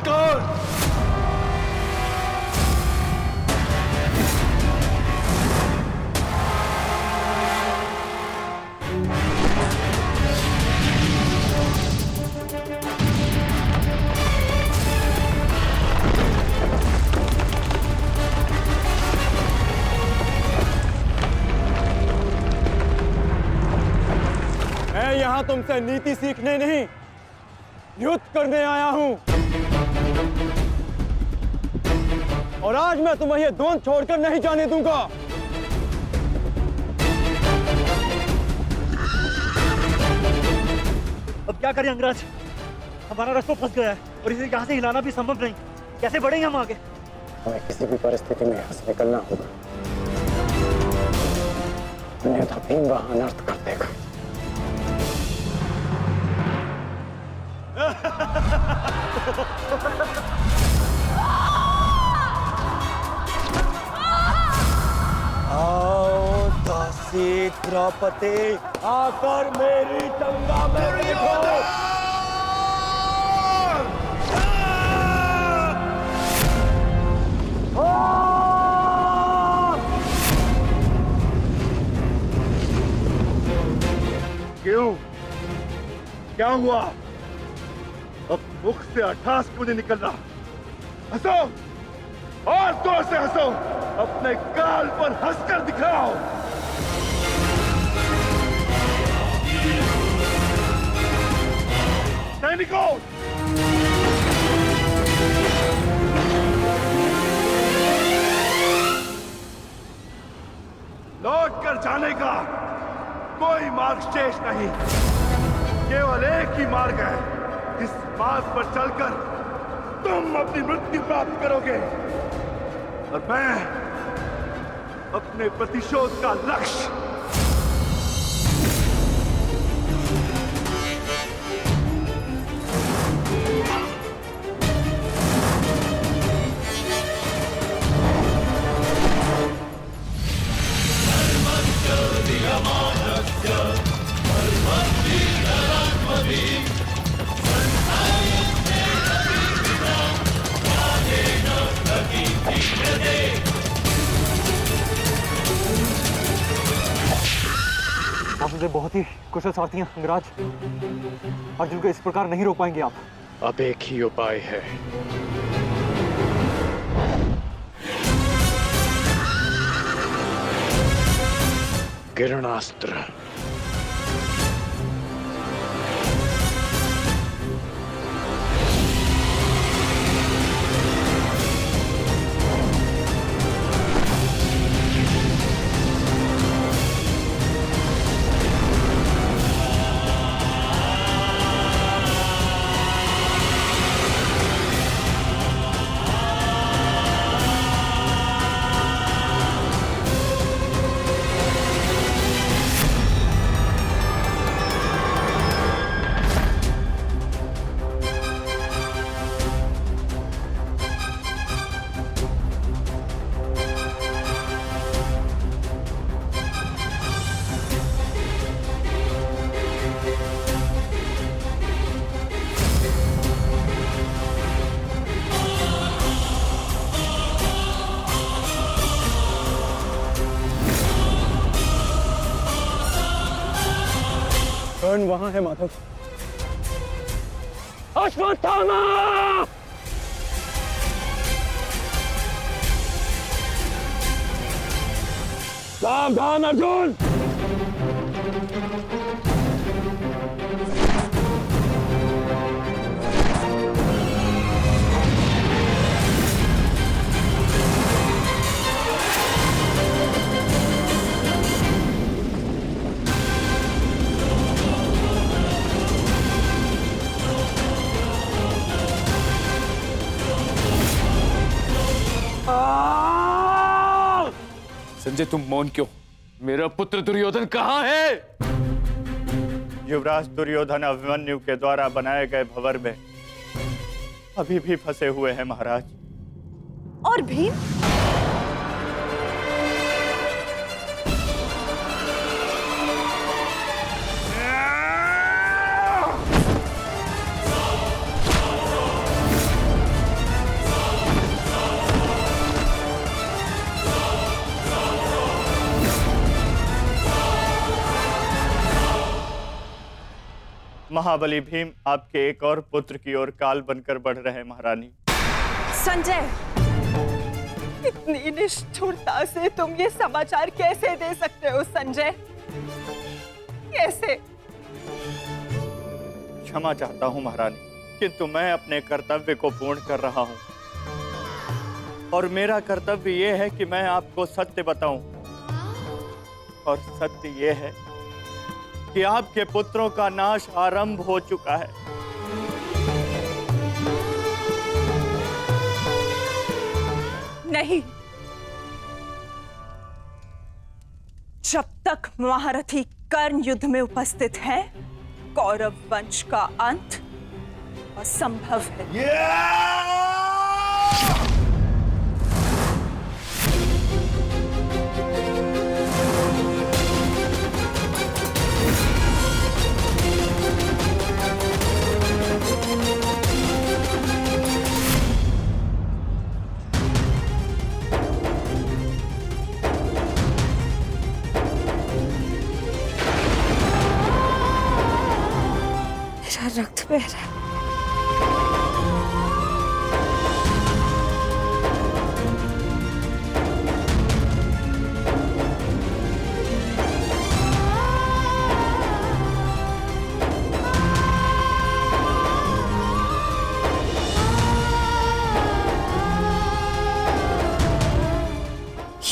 कौन? मैं यहां तुमसे नीति सीखने नहीं, युद्ध करने आया हूं। और आज मैं तुम्हें ये द्वंद छोड़कर नहीं जाने दूंगा। अब क्या करें अंगराज? हमारा रास्ता फंस गया है और इसे यहाँ से हिलाना भी संभव नहीं। कैसे बढ़ेंगे हम आगे? हमें किसी भी परिस्थिति में यहाँ से निकलना होगा, अन्यथा भीम वहां अनर्थ कर देगा। आओ दासी द्रौपदी, आकर मेरी टंगा में बैठो। क्यों? क्या हुआ? अब मुख से अट्ठास क्यों नहीं निकल रहा? हंसो और जोर से हंसो, अपने गाल पर हंसकर दिखाओ। सैनिकों, लौट कर जाने का कोई मार्ग शेष नहीं। केवल एक ही मार्ग है, इस मार्ग पर चलकर तुम अपनी मृत्यु प्राप्त करोगे और मैं अपने प्रतिशोध का लक्ष्य आप मुझे बहुत ही कुशल सारथी हैं अंगराज। अर्जुन को इस प्रकार नहीं रोक पाएंगे आप। अब एक ही उपाय है, किरणास्त्र। कर्ण वहां है माधव। अश्वत्थामा! सावधान अर्जुन! संजय, तुम मौन क्यों? मेरा पुत्र दुर्योधन कहाँ है? युवराज दुर्योधन अभिमन्यु के द्वारा बनाए गए भंवर में अभी भी फंसे हुए हैं महाराज। और भीम? महाबली भीम आपके एक और पुत्र की ओर काल बनकर बढ़ रहे हैं महारानी। संजय, इतनी निष्ठुरता से तुम ये समाचार कैसे दे सकते हो संजय? कैसे? क्षमा चाहता हूं महारानी, किंतु मैं अपने कर्तव्य को पूर्ण कर रहा हूं और मेरा कर्तव्य यह है कि मैं आपको सत्य बताऊं। और सत्य यह है कि आपके पुत्रों का नाश आरंभ हो चुका है। नहीं, जब तक महारथी कर्ण युद्ध में उपस्थित है, कौरव वंश का अंत असंभव है। मेरा रक्त बह रहा है।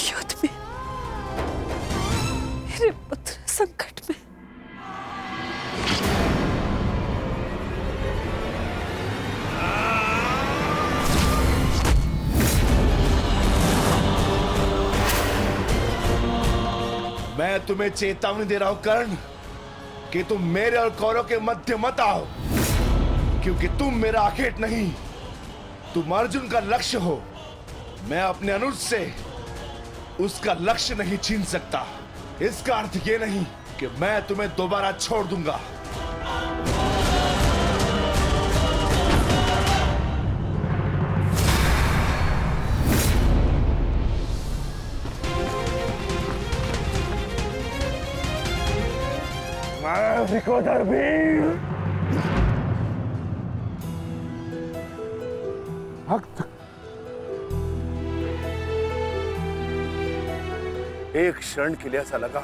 युद्ध में मेरे पुत्र संकट में। मैं तुम्हें चेतावनी दे रहा हूं कर्ण कि तुम मेरे और कौरव के मध्य मत आओ, क्योंकि तुम मेरा आखेट नहीं, तुम अर्जुन का लक्ष्य हो। मैं अपने अनुज से उसका लक्ष्य नहीं छीन सकता। इसका अर्थ ये नहीं कि मैं तुम्हें दोबारा छोड़ दूंगा। विकोदर भीम, भक्त, एक क्षण के लिए ऐसा लगा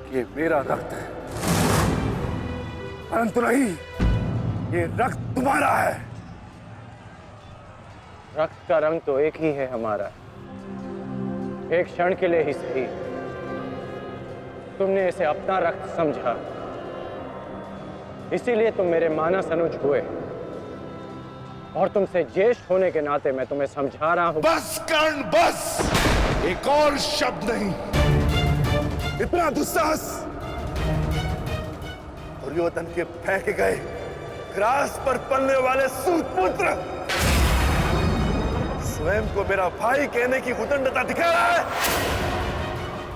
कि ये मेरा रक्त है, परंतु नहीं, ये रक्त तुम्हारा है। रक्त का रंग तो एक ही है हमारा, एक क्षण के लिए ही सही। तुमने इसे अपना रक्त समझा, इसीलिए तुम मेरे मानस अनुज हुए, और तुमसे ज्येष्ठ होने के नाते मैं तुम्हें समझा रहा हूं। बस कर्ण, बस, एक और शब्द नहीं। इतना दुस्साहस दुर्योधन के फेंके गए ग्रास पर पलने वाले सूतपुत्र स्वयं को मेरा भाई कहने की उदंडता दिखा रहा है।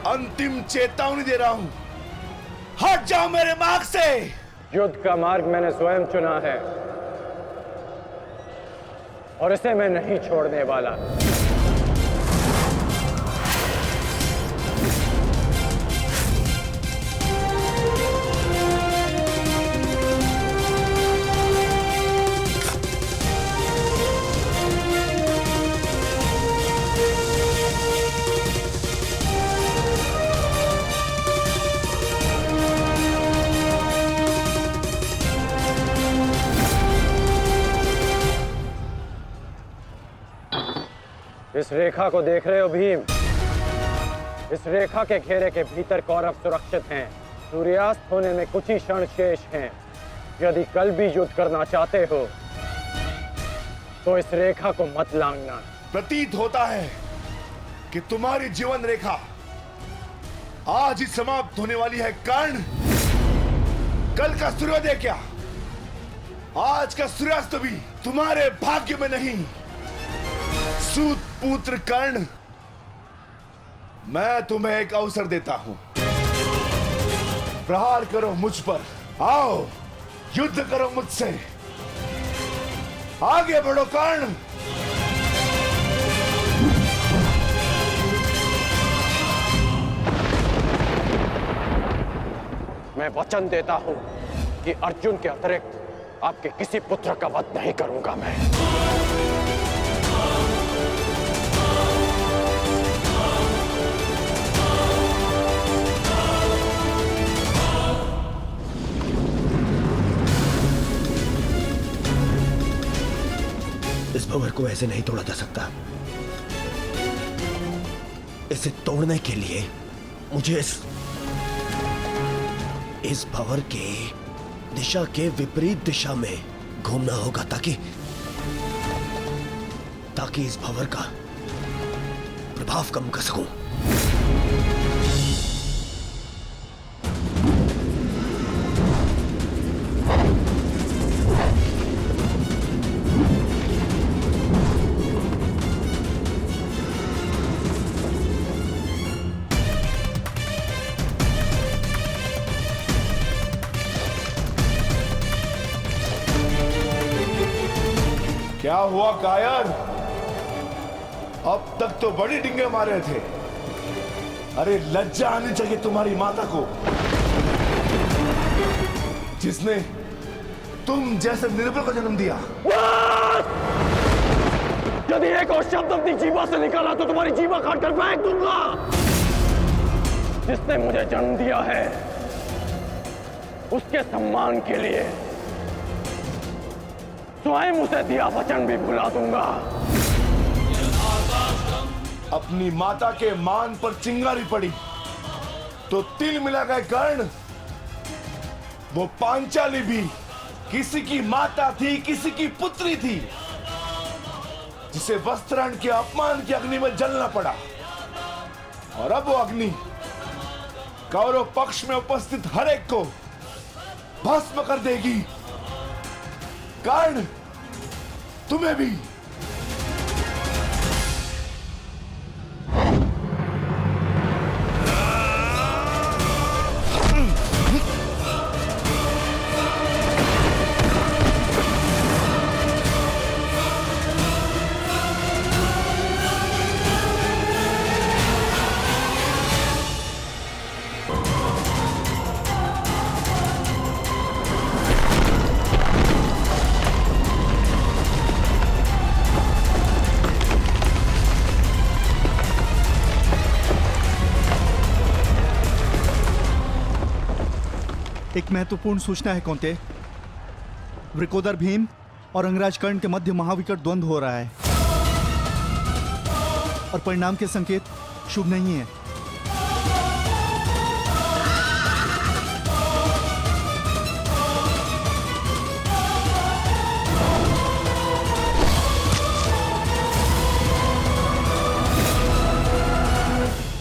अंतिम चेतावनी दे रहा हूं, हट जाओ मेरे मार्ग से। युद्ध का मार्ग मैंने स्वयं चुना है और इसे मैं नहीं छोड़ने वाला। इस रेखा को देख रहे हो भीम? इस रेखा के घेरे के भीतर कौरव सुरक्षित हैं। सूर्यास्त होने में कुछ ही क्षण शेष हैं। यदि कल भी युद्ध करना चाहते हो तो इस रेखा को मत लांघना। प्रतीत होता है कि तुम्हारी जीवन रेखा आज ही समाप्त होने वाली है कर्ण। कल का सूर्योदय क्या, आज का सूर्यास्त भी तुम्हारे भाग्य में नहीं। सूत पुत्र कर्ण, मैं तुम्हें एक अवसर देता हूं। प्रहार करो मुझ पर, आओ युद्ध करो मुझसे। आगे बढ़ो कर्ण। मैं वचन देता हूं कि अर्जुन के अतिरिक्त आपके किसी पुत्र का वध नहीं करूंगा मैं। इस भंवर को ऐसे नहीं तोड़ा जा सकता। इसे तोड़ने के लिए मुझे इस भंवर के दिशा के विपरीत दिशा में घूमना होगा ताकि इस भंवर का प्रभाव कम कर सकूं। क्या हुआ कायर? अब तक तो बड़ी डिंगे मारे थे। अरे लज्जा आनी चाहिए तुम्हारी माता को, जिसने तुम जैसे निर्बल को जन्म दिया। यदि एक और शब्द अपनी जीवा से निकाला तो तुम्हारी जीवा काटकर फेंक दूंगा। जिसने मुझे जन्म दिया है उसके सम्मान के लिए स्वयं उसे दिया वचन भी भुला दूंगा। अपनी माता के मान पर चिंगारी पड़ी तो तिल मिला गए कर्ण। वो पांचाली भी किसी की माता थी, किसी की पुत्री थी, जिसे वस्त्राण के अपमान की अग्नि में जलना पड़ा। और अब वो अग्नि कौरव पक्ष में उपस्थित हर एक को भस्म कर देगी। कर्ण, तुम्हें भी। एक महत्वपूर्ण सूचना है कौंते। वृकोदर भीम और अंगराज कर्ण के मध्य महाविकट द्वंद्व हो रहा है और परिणाम के संकेत शुभ नहीं है।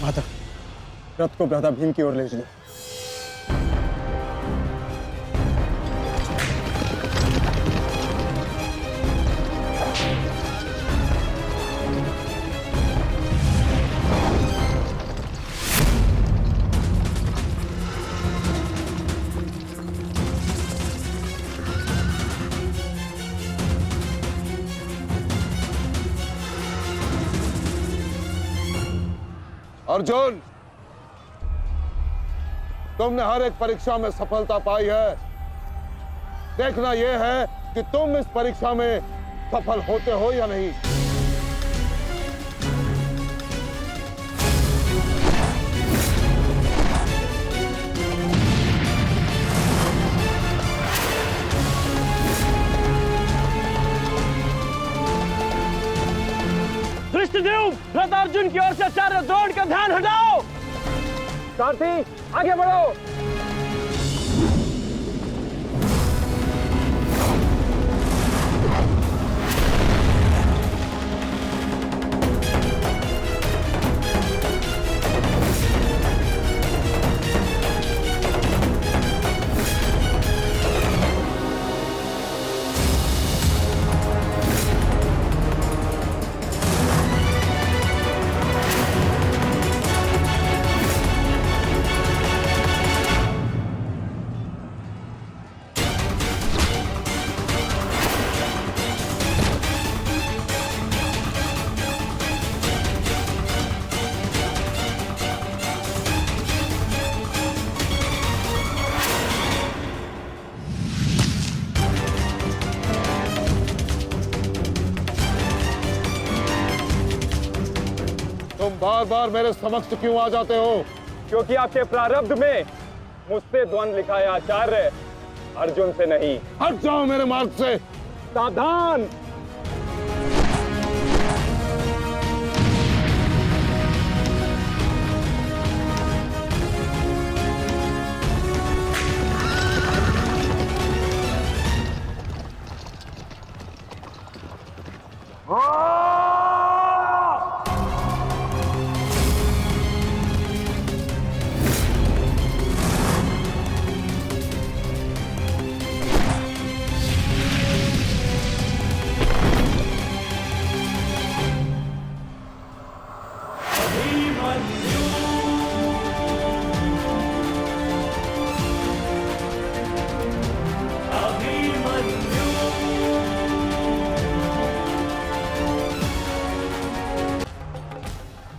माता, रथ को भ्राता भीम की ओर ले चलो। अर्जुन, तुमने हर एक परीक्षा में सफलता पाई है। देखना यह है कि तुम इस परीक्षा में सफल होते हो या नहीं। धृष्टद्युम्न, रथ अर्जुन की ओर से आचार्य द्रोण का ध्यान हटाओ। सारथी, आगे बढ़ो। तुम बार बार मेरे समक्ष क्यों आ जाते हो? क्योंकि आपके प्रारब्ध में मुझसे द्वंद्व लिखा है आचार्य, अर्जुन से नहीं। हट जाओ मेरे मार्ग से। सावधान।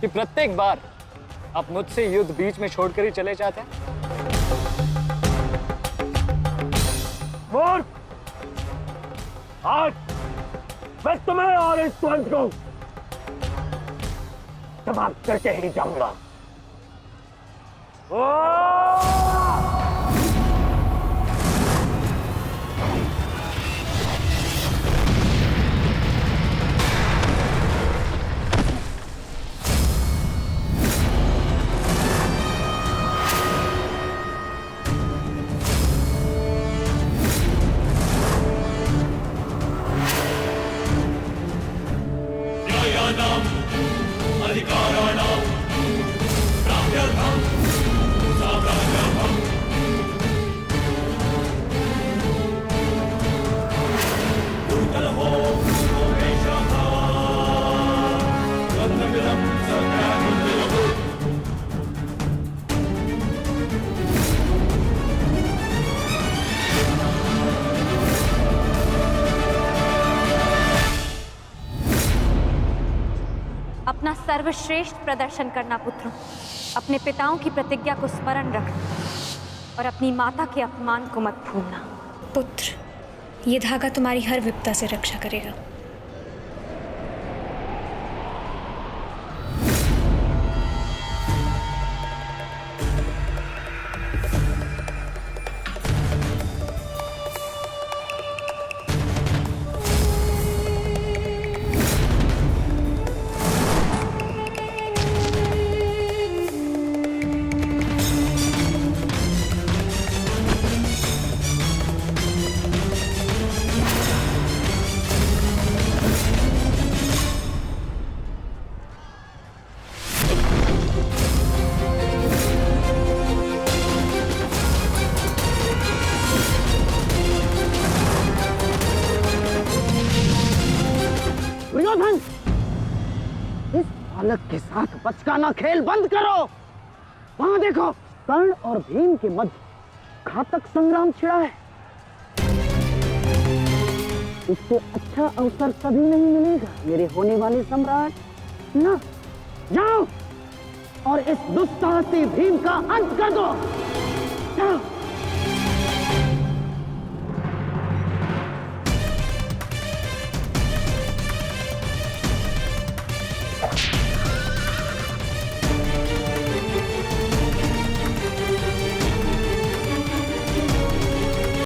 कि प्रत्येक बार आप मुझसे युद्ध बीच में छोड़कर ही चले जाते हैं। आज मैं तुम्हें और इस द्वंद्व को समाप्त करके ही जाऊंगा। अपना सर्वश्रेष्ठ प्रदर्शन करना पुत्रों। अपने पिताओं की प्रतिज्ञा को स्मरण रखना और अपनी माता के अपमान को मत भूलना। पुत्र, ये धागा तुम्हारी हर विपदा से रक्षा करेगा। दुर्योधन, इस बालक के साथ बचकाना खेल बंद करो। वहां देखो, कर्ण और भीम के मध्य घातक संग्राम छिड़ा है। इससे अच्छा अवसर कभी नहीं मिलेगा मेरे होने वाले सम्राट। ना, जाओ और इस दुस्साहसी भीम का अंत कर दो। जाओ।